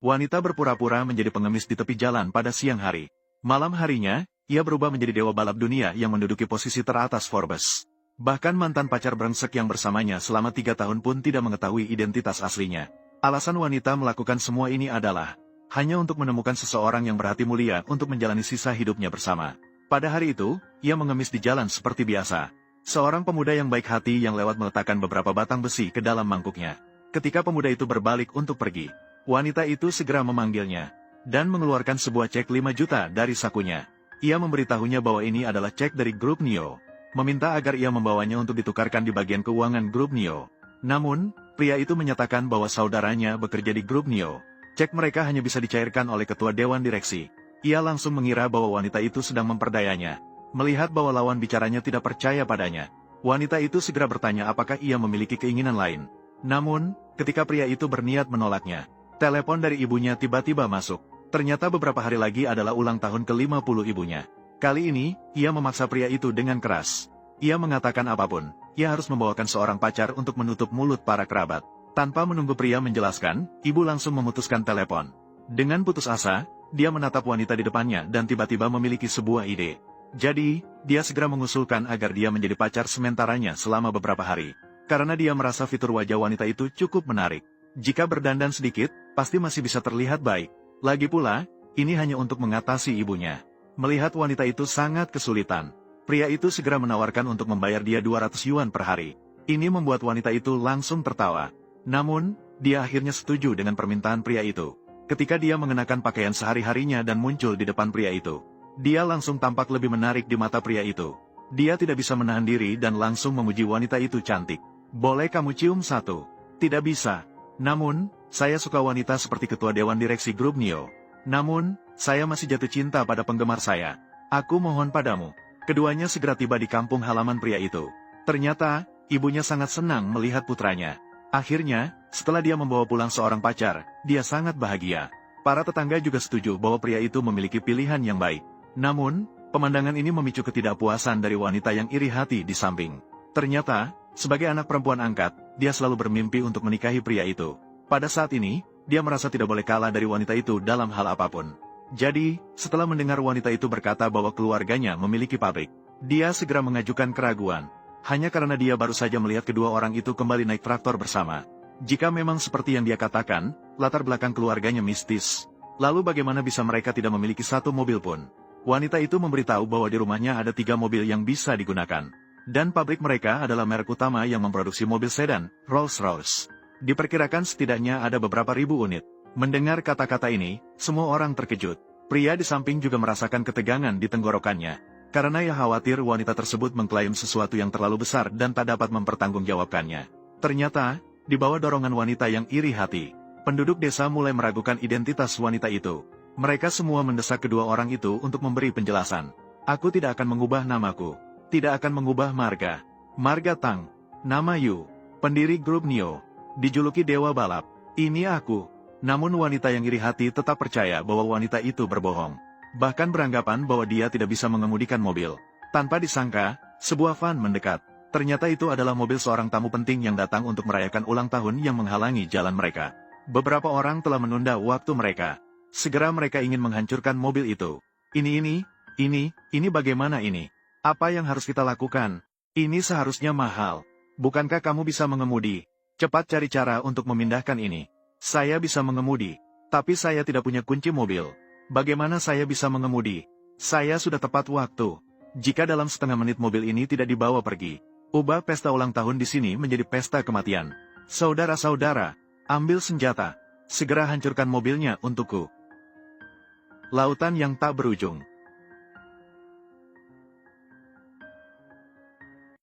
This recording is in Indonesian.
Wanita berpura-pura menjadi pengemis di tepi jalan pada siang hari. Malam harinya, ia berubah menjadi dewa balap dunia yang menduduki posisi teratas Forbes. Bahkan mantan pacar brengsek yang bersamanya selama 3 tahun pun tidak mengetahui identitas aslinya. Alasan wanita melakukan semua ini adalah hanya untuk menemukan seseorang yang berhati mulia untuk menjalani sisa hidupnya bersama. Pada hari itu, ia mengemis di jalan seperti biasa. Seorang pemuda yang baik hati yang lewat meletakkan beberapa batang besi ke dalam mangkuknya. Ketika pemuda itu berbalik untuk pergi, wanita itu segera memanggilnya dan mengeluarkan sebuah cek 5 juta dari sakunya. Ia memberitahunya bahwa ini adalah cek dari grup Nio, meminta agar ia membawanya untuk ditukarkan di bagian keuangan grup Nio. Namun, pria itu menyatakan bahwa saudaranya bekerja di grup Nio. Cek mereka hanya bisa dicairkan oleh ketua dewan direksi. Ia langsung mengira bahwa wanita itu sedang memperdayanya. Melihat bahwa lawan bicaranya tidak percaya padanya, wanita itu segera bertanya apakah ia memiliki keinginan lain. Namun, ketika pria itu berniat menolaknya, telepon dari ibunya tiba-tiba masuk. Ternyata beberapa hari lagi adalah ulang tahun ke-50 ibunya. Kali ini, ia memaksa pria itu dengan keras. Ia mengatakan apapun, ia harus membawakan seorang pacar untuk menutup mulut para kerabat. Tanpa menunggu pria menjelaskan, ibu langsung memutuskan telepon. Dengan putus asa, dia menatap wanita di depannya dan tiba-tiba memiliki sebuah ide. Jadi, dia segera mengusulkan agar dia menjadi pacar sementaranya selama beberapa hari. Karena dia merasa fitur wajah wanita itu cukup menarik. Jika berdandan sedikit, pasti masih bisa terlihat baik. Lagi pula, ini hanya untuk mengatasi ibunya. Melihat wanita itu sangat kesulitan, pria itu segera menawarkan untuk membayar dia 200 yuan per hari. Ini membuat wanita itu langsung tertawa. Namun, dia akhirnya setuju dengan permintaan pria itu. Ketika dia mengenakan pakaian sehari-harinya dan muncul di depan pria itu, dia langsung tampak lebih menarik di mata pria itu. Dia tidak bisa menahan diri dan langsung memuji wanita itu cantik. "Boleh kamu cium satu?" "Tidak bisa. Namun, saya suka wanita seperti ketua dewan direksi grup Nio. Namun, saya masih jatuh cinta pada penggemar saya. Aku mohon padamu." Keduanya segera tiba di kampung halaman pria itu. Ternyata, ibunya sangat senang melihat putranya. Akhirnya, setelah dia membawa pulang seorang pacar, dia sangat bahagia. Para tetangga juga setuju bahwa pria itu memiliki pilihan yang baik. Namun, pemandangan ini memicu ketidakpuasan dari wanita yang iri hati di samping. Ternyata, sebagai anak perempuan angkat, dia selalu bermimpi untuk menikahi pria itu. Pada saat ini, dia merasa tidak boleh kalah dari wanita itu dalam hal apapun. Jadi, setelah mendengar wanita itu berkata bahwa keluarganya memiliki pabrik, dia segera mengajukan keraguan. Hanya karena dia baru saja melihat kedua orang itu kembali naik traktor bersama. Jika memang seperti yang dia katakan, latar belakang keluarganya mistis. Lalu bagaimana bisa mereka tidak memiliki satu mobil pun? Wanita itu memberitahu bahwa di rumahnya ada 3 mobil yang bisa digunakan. Dan pabrik mereka adalah merek utama yang memproduksi mobil sedan, Rolls-Royce. Diperkirakan setidaknya ada beberapa ribu unit. Mendengar kata-kata ini, semua orang terkejut. Pria di samping juga merasakan ketegangan di tenggorokannya. Karena ia khawatir wanita tersebut mengklaim sesuatu yang terlalu besar dan tak dapat mempertanggungjawabkannya. Ternyata, di bawah dorongan wanita yang iri hati, penduduk desa mulai meragukan identitas wanita itu. Mereka semua mendesak kedua orang itu untuk memberi penjelasan. "Aku tidak akan mengubah namaku. Tidak akan mengubah marga. Marga Tang. Nama Yu. Pendiri grup Nio. Dijuluki Dewa Balap. Ini aku." Namun wanita yang iri hati tetap percaya bahwa wanita itu berbohong. Bahkan beranggapan bahwa dia tidak bisa mengemudikan mobil. Tanpa disangka, sebuah van mendekat. Ternyata itu adalah mobil seorang tamu penting yang datang untuk merayakan ulang tahun yang menghalangi jalan mereka. Beberapa orang telah menunda waktu mereka. Segera mereka ingin menghancurkan mobil itu. Ini bagaimana ini? Apa yang harus kita lakukan? Ini seharusnya mahal. Bukankah kamu bisa mengemudi? Cepat cari cara untuk memindahkan ini. Saya bisa mengemudi, tapi saya tidak punya kunci mobil. Bagaimana saya bisa mengemudi? Saya sudah tepat waktu. Jika dalam setengah menit mobil ini tidak dibawa pergi, ubah pesta ulang tahun di sini menjadi pesta kematian. Saudara-saudara, ambil senjata. Segera hancurkan mobilnya untukku. Lautan yang tak berujung.